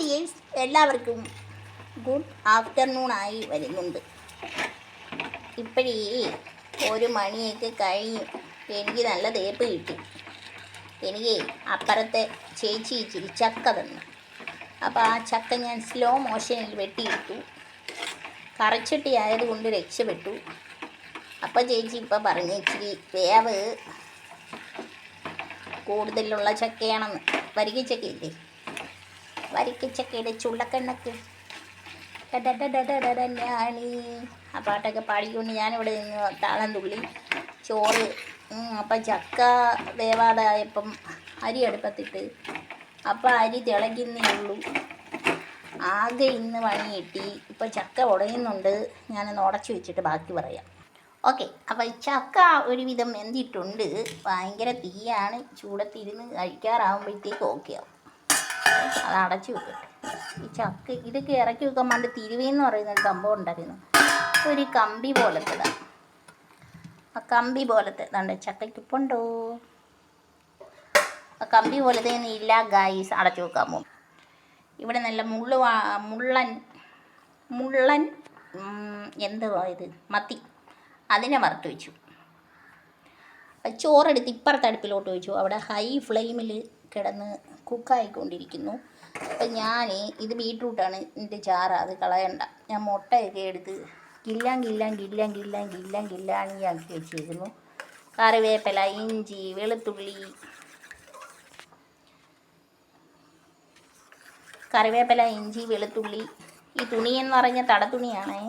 Dears, എല്ലാവർക്കും good afternoon ആയി വരുന്നുണ്ട്. ഇപ്പോഴേ 1 മണിയൊക്കെ കഴിഞ്ഞു. എനിക്ക് നല്ല തേപ്പ് കിട്ടി. എനിക്ക് അപ്പുറത്തെ ചേച്ചി ഇച്ചിരി ചക്ക തന്നു. അപ്പോൾ ആ ചക്ക ഞാൻ സ്ലോ മോഷനിൽ വെട്ടിയിട്ടു. കറച്ചട്ടി ആയതുകൊണ്ട് രക്ഷപ്പെട്ടു. അപ്പം ചേച്ചി ഇപ്പം പറഞ്ഞു ഇച്ചിരി വേവ് കൂടുതലുള്ള ചക്കയാണെന്ന്. വരിക്കച്ചക്കയില്ലേ, വരിക്കച്ചക്കയുടെ ചുള്ളക്കണ്ണക്ക് ഞാണി ആ പാട്ടൊക്കെ പാടിക്കൊണ്ട് ഞാനിവിടെ നിന്ന് താളം തുള്ളി ചോറ്. അപ്പം ചക്ക വേവാതായപ്പം അരി അടുപ്പത്തിട്ട്, അപ്പം അരി തിളയ്ക്കുന്നേ ഉള്ളൂ. ആകെ ഇന്ന് പണി കിട്ടി. ഇപ്പം ചക്ക ഉടയുന്നുണ്ട്. ഞാനൊന്ന് ഉടച്ചു വെച്ചിട്ട് ബാക്കി പറയാം. ഓക്കെ, അപ്പോൾ ചക്ക ഒരുവിധം വെന്തിട്ടുണ്ട്. ഭയങ്കര തീയാണ്. ചൂടത്തിരുന്ന് കഴിക്കാറാകുമ്പോഴത്തേക്ക് ഓക്കെ ആവും. അത് അടച്ചു വെക്കട്ടെ. ഈ ചക്ക ഇതൊക്കെ ഇറക്കി വെക്കാൻ പണ്ട് തിരുവേന്ന് പറയുന്നൊരു സംഭവം ഉണ്ടായിരുന്നു. ഒരു കമ്പി പോലത്തേതാണ്. ആ കമ്പി പോലത്തെ ഇതാണ്ട് ചക്കയ്ക്കുപ്പുണ്ടോ? ആ കമ്പി പോലത്തെ ഇല്ല ഗായ്സ്, അടച്ചു വെക്കാൻ പോകും. ഇവിടെ നല്ല മുള്ളൻ എന്തുവാ ഇത്, മത്തി, അതിനെ വറുത്ത് വെച്ചു. ചോറെടുത്ത് ഇപ്പുറത്തെ അടുപ്പിലോട്ട് വെച്ചു. അവിടെ ഹൈ ഫ്ലെയിമിൽ കിടന്ന് കുക്കായിക്കൊണ്ടിരിക്കുന്നു. അപ്പം ഞാൻ ഇത് ബീട്രൂട്ടാണ്, എൻ്റെ ചാറ്, അത് കളയണ്ട. ഞാൻ മുട്ടയൊക്കെ എടുത്ത് ഗില്ലാണിയാക്കി വെച്ചിരുന്നു. കറിവേപ്പില, ഇഞ്ചി, വെളുത്തുള്ളി, ഈ തുണിയെന്ന് പറഞ്ഞ തടത്തുണിയാണേ.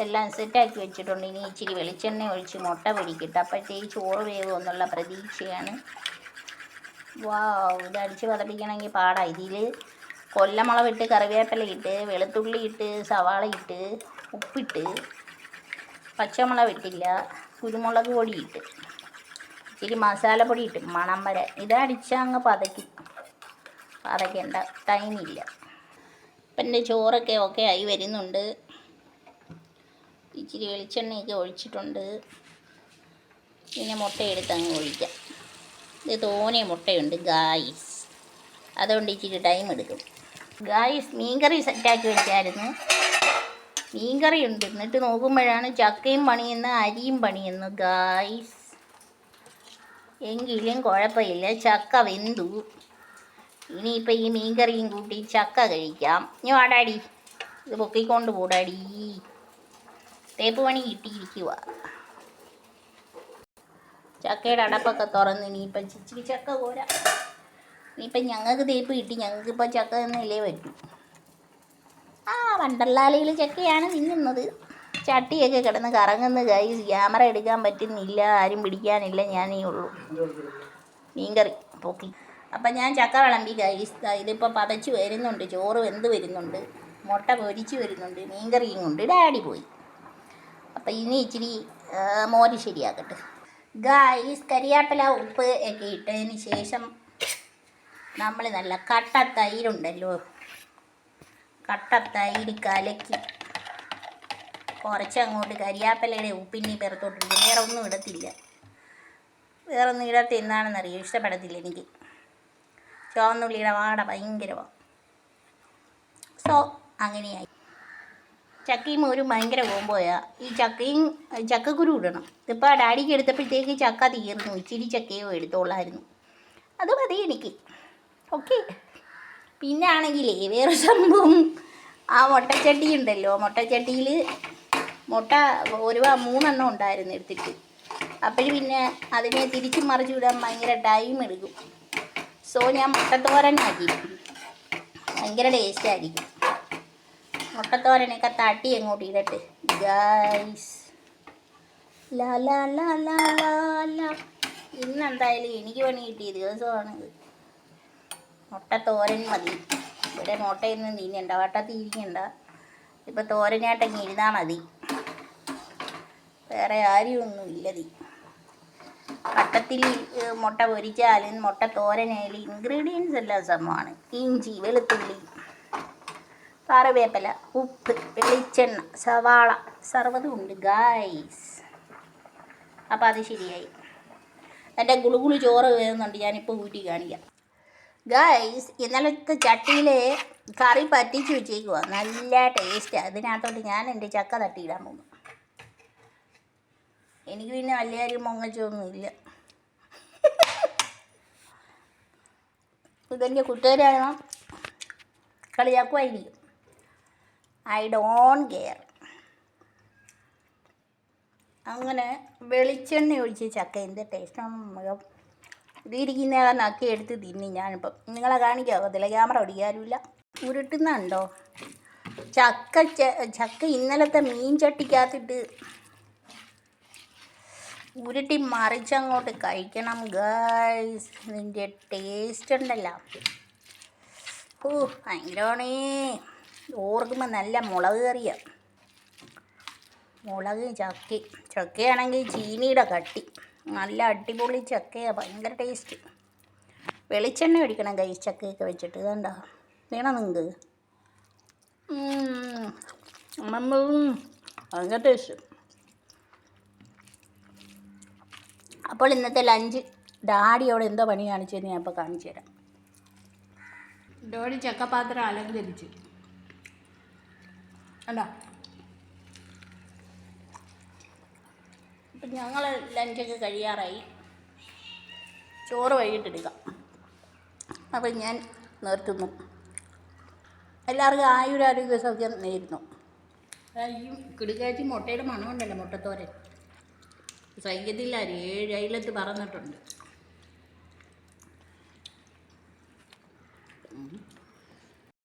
എല്ലാം സെറ്റാക്കി വെച്ചിട്ടുണ്ട്. ഇനി ഇച്ചിരി വെളിച്ചെണ്ണ ഒഴിച്ച് മുട്ട പൊരിക്കട്ടെ. അപ്പോഴത്തേക്ക് ചോറ് വേവുമെന്നുള്ള പ്രതീക്ഷയാണ്. വാവ്, ഇത് അടിച്ച് പതപ്പിക്കണമെങ്കിൽ പാടാം. ഇതിൽ കൊല്ലമുളകിട്ട്, കറിവേപ്പില ഇട്ട്, വെളുത്തുള്ളി ഇട്ട്, സവാള ഇട്ട്, ഉപ്പിട്ട്, പച്ചമുളക് ഇട്ടില്ല, കുരുമുളക് പൊടി ഇട്ട്, ഇച്ചിരി മസാലപ്പൊടി ഇട്ട്, മണം വരെ ഇതടിച്ചാൽ അങ്ങ് പതയ്ക്കേണ്ട ടൈമില്ല. ഇപ്പം എൻ്റെ ചോറൊക്കെ ഓക്കെ ആയി വരുന്നുണ്ട്. ഇച്ചിരി വെളിച്ചെണ്ണയൊക്കെ ഒഴിച്ചിട്ടുണ്ട്. പിന്നെ മുട്ടയെടുത്ത് അങ്ങ് ഒഴിക്കാം. ഇത് തോനെ മുട്ടയുണ്ട് ഗായ്സ്, അതുകൊണ്ട് ഇച്ചിരി ടൈം എടുക്കും. ഗായ്സ്, മീൻകറി സെറ്റാക്കി വെച്ചായിരുന്നു. മീൻകറി ഉണ്ട്. എന്നിട്ട് നോക്കുമ്പോഴാണ് ചക്കയും പണിയുന്നു, അരിയും പണിയുന്നു ഗായ്സ്. എങ്കിലും കുഴപ്പമില്ല, ചക്ക വെന്തു. ഇനിയിപ്പോൾ ഈ മീൻകറിയും കൂട്ടി ചക്ക കഴിക്കാം. ഇനി വാടാടി, ഇത് പൊക്കിക്കൊണ്ട് പോടാടി. തേപ്പ് പണി കിട്ടിയിരിക്കുക. ചക്കയുടെ അടപ്പൊക്കെ തുറന്ന് ഇനിയിപ്പം ഇച്ചിരി ചക്ക പോരാ. ഇനിയിപ്പം ഞങ്ങൾക്ക് തേപ്പ് കിട്ടി, ഞങ്ങൾക്കിപ്പോൾ ചക്ക തന്നല്ലേ പറ്റൂ. വണ്ടർലാലയിൽ ചക്കയാണ് തിന്നുന്നത്. ചട്ടിയൊക്കെ കിടന്ന് കറങ്ങുന്ന ഗൈസ്. ക്യാമറ എടുക്കാൻ പറ്റുന്നില്ല, ആരും പിടിക്കാനില്ല, ഞാനേ ഉള്ളൂ. മീൻകറി പൊക്കി. അപ്പം ഞാൻ ചക്ക വിളമ്പി ഗൈസ്. ഇതിപ്പോൾ പതച്ച് വരുന്നുണ്ട്, ചോറ് വെന്ത് വരുന്നുണ്ട്, മുട്ട പൊരിച്ച് വരുന്നുണ്ട്, മീൻകറിയും കൊണ്ട് ഡാഡി പോയി. അപ്പം ഇനി ഇച്ചിരി മോര് ശരിയാക്കട്ടെ ഗായ്സ്. കരിയാപ്പില, ഉപ്പ് ഒക്കെ ഇട്ടതിന് ശേഷം നമ്മൾ നല്ല കട്ട തൈരുണ്ടല്ലോ, കട്ട തൈര് കലക്കി കുറച്ചങ്ങോട്ട് കരിയാപ്പിലയുടെ ഉപ്പിൻ്റെ പുറത്തോട്ടിട്ട്, വേറെ ഒന്നും ഇടത്തില്ല. വേറെ ഒന്നും ഇടാത്ത എന്താണെന്നറിയോ, ഇഷ്ടപ്പെടത്തില്ല എനിക്ക്. ചുവന്നുള്ളിയുടെ വാട ഭയങ്കരമാണ്. സോ അങ്ങനെയായി. ചക്കയും ഒരു ഭയങ്കര കോമ്പോയാ. ഈ ചക്കക്കുരു ഇടണം. ഇതിപ്പോൾ ഡാഡിക്ക് എടുത്തപ്പോഴത്തേക്ക് ചക്ക തീർന്നു. ഇച്ചിരി ചക്കയോ എടുത്തോളായിരുന്നു. അത് മതി എനിക്ക്. ഓക്കെ. പിന്നെ ആണെങ്കിലേ വേറെ സംഭവം, ആ മുട്ടച്ചട്ടി ഉണ്ടല്ലോ, മുട്ടച്ചട്ടിയിൽ മുട്ട 3 ഉണ്ടായിരുന്നു എടുത്തിട്ട്. അപ്പോൾ പിന്നെ അതിനെ തിരിച്ച് മറിച്ച് വിടാൻ ഭയങ്കര ടൈം എടുക്കും. സോ ഞാൻ മുട്ടത്തോരനാക്കി. ഭയങ്കര ടേസ്റ്റായിരിക്കും. മുട്ടത്തോരനൊക്കെ തട്ടി അങ്ങോട്ട് ഇടട്ടെ ഗൈസ്. ഇന്നെന്തായാലും എനിക്ക് പണി കിട്ടിയ ദിവസമാണിത്. മുട്ടത്തോരൻ മതി. ഇവിടെ മുട്ടയൊന്നും തിന്നണ്ട, വട്ടത്തിരിക്കണ്ട. ഇപ്പം തോരനായിട്ടങ്ങ് ഇരുന്നാൽ മതി. വേറെ ആരുമൊന്നും ഇല്ലതി. വട്ടത്തിൽ മുട്ട പൊരിച്ചാലും മുട്ട തോരനായാലും ഇൻഗ്രീഡിയൻസ് എല്ലാം സമമാണ്. ഇഞ്ചി, വെളുത്തുള്ളി, കറിവേപ്പില, ഉപ്പ്, വെളിച്ചെണ്ണ, സവാള, സർവ്വതും ഉണ്ട് ഗായ്സ്. അപ്പോൾ അത് ശരിയായി. എൻ്റെ ഗുളുഗുളു ചോറ് വേകുന്നുണ്ട്, ഞാനിപ്പോൾ ഊറ്റി കാണിക്കാം. ഗൈസ് ഇന്നലത്തെ ചട്ടിയിൽ കറി പറ്റിച്ച് വെച്ചേക്കുവാ. നല്ല ടേസ്റ്റാണ്. അതിനകത്തോട്ട് ഞാൻ എൻ്റെ ചക്ക തട്ടിയിടാൻ പോകുന്നു. എനിക്ക് പിന്നെ വലിയ കാര്യം പൊങ്ങച്ചൊന്നുമില്ല. ഇതെൻ്റെ കൂട്ടുകാരാണോ കളിയാക്കുമായിരിക്കും. I don't care. അങ്ങനെ വെളിച്ചെണ്ണ ഒഴിച്ച് ചക്ക എന്ത് ടേസ്റ്റാണ്. ഇതിരിക്കുന്ന നക്കി എടുത്ത് തിന്നി ഞാനിപ്പം. നിങ്ങളെ കാണിക്കാവത്തില്ല, ക്യാമറ ഓടിക്കാറുമില്ല. ഉരുട്ടുന്നുണ്ടോ ചക്ക ഇന്നലത്തെ മീൻ ചട്ടിക്കകത്തിട്ട് ഉരുട്ടി മറിച്ചങ്ങോട്ട് കഴിക്കണം ഗൈസ്. ഇതിൻ്റെ ടേസ്റ്റ് ഉണ്ടല്ലോ, ഭയങ്കരമാണേ. ഓർക്കുമ്പോൾ നല്ല മുളക് കറിയാണ്. മുളക് ചക്കയാണെങ്കിൽ ചീനിയുടെ കട്ടി. നല്ല അടിപൊളി ചക്കയാണ്, ഭയങ്കര ടേസ്റ്റ്. വെളിച്ചെണ്ണ ഒഴിക്കണം ഗൈസ് ചക്കയൊക്കെ വെച്ചിട്ട്. ഇതെന്താ വേണം നിങ്ങൾക്ക്? ഭയങ്കര ടേസ്റ്റ്. അപ്പോൾ ഇന്നത്തെ ലഞ്ച് ഡാഡിയോട് എന്തോ പണി കാണിച്ചതെന്ന് ഞാൻ ഇപ്പോൾ കാണിച്ചു തരാം. ഡാഡി ചക്കപ്പാത്രം അലങ്കരിച്ചു അല്ല. അപ്പം ഞങ്ങൾ ലഞ്ചൊക്കെ കഴിയാറായി. ചോറ് വൈകിട്ടെടുക്കാം. അപ്പം ഞാൻ നിർത്തുന്നു. എല്ലാവർക്കും ആയുരാരോഗ്യ സൗഖ്യം നേരുന്നു. ഈ കിടുകാച്ചി മുട്ടയുടെ മണമുണ്ടല്ലോ, മുട്ടത്തോരൻ സൈക്യത്തില്ല 7 അയലത്ത് പറന്നിട്ടുണ്ട്.